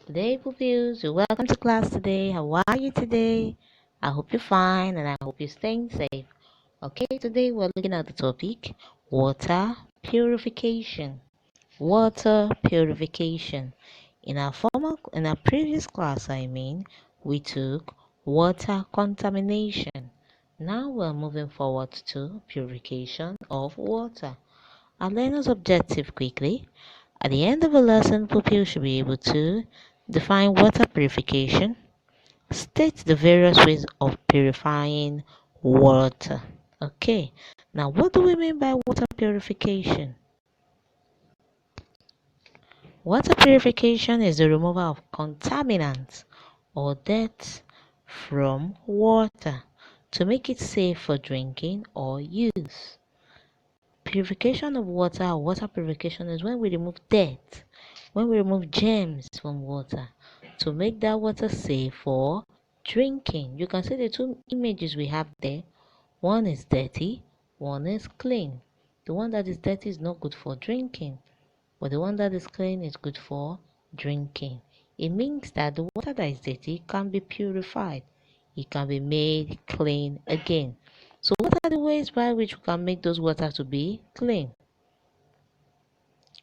Today, pupils, you're welcome to class today. How are you today? I hope you're fine and I hope you're staying safe. Okay, today we're looking at the topic water purification. Water purification. In our previous class, we took water contamination. Now we're moving forward to purification of water. Our learner's objective quickly. At the end of a lesson, pupils should be able to define water purification, state the various ways of purifying water. Okay, now what do we mean by water purification? Water purification is the removal of contaminants or dirt from water to make it safe for drinking or use. Purification of water or water purification is when we remove dirt, when we remove germs from water to make that water safe for drinking. You can see the two images we have there. One is dirty, one is clean. The one that is dirty is not good for drinking, but the one that is clean is good for drinking. It means that the water that is dirty can be purified. It can be made clean again. So what are the ways by which we can make those water to be clean?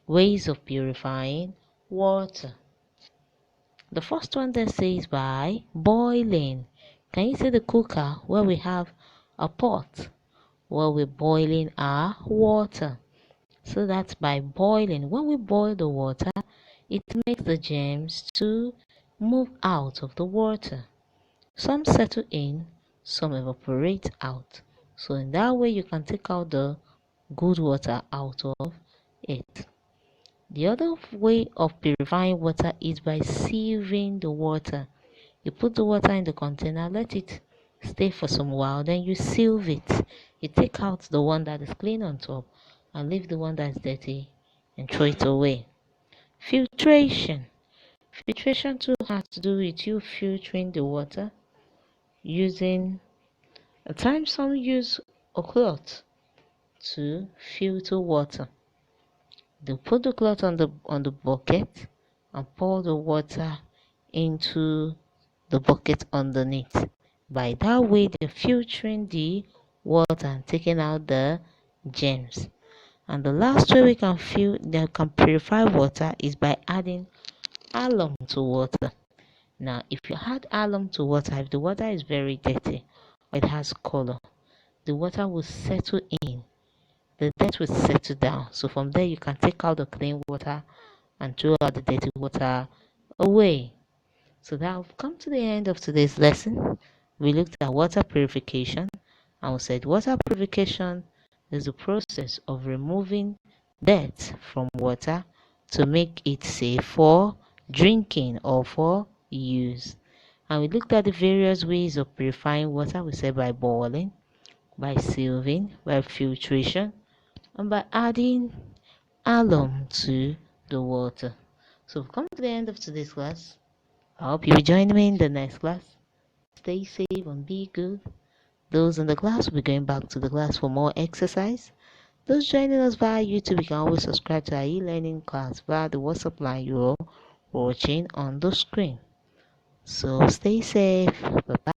Ways of purifying water. The first one that says by boiling. Can you see the cooker where we have a pot where we're boiling our water? So that's by boiling. When we boil the water, it makes the germs to move out of the water. Some settle in, some evaporate out. So in that way, you can take out the good water out of it. The other way of purifying water is by sieving the water. You put the water in the container, let it stay for some while, then you sieve it. You take out the one that is clean on top and leave the one that is dirty and throw it away. Filtration. Filtration too has to do with you filtering the water using, at times some use a cloth to filter water. They put the cloth on the bucket and pour the water into the bucket underneath. By that way, they're filtering the water and taking out the germs. And the last way we can purify water is by adding alum to water. Now, if you add alum to water, if the water is very dirty or it has color, the water will settle in. The dirt will settle down. So from there, you can take out the clean water and throw out the dirty water away. So that we've come to the end of today's lesson. We looked at water purification and we said water purification is the process of removing dirt from water to make it safe for drinking or for use. And we looked at the various ways of purifying water. We said by boiling, by sieving, by filtration, and by adding alum to the water. So we've come to the end of today's class. I hope you will join me in the next class. Stay safe and be good. Those in the class will be going back to the class for more exercise. Those joining us via YouTube, you can always subscribe to our e-learning class via the WhatsApp line you're watching on the screen. So stay safe. Bye-bye.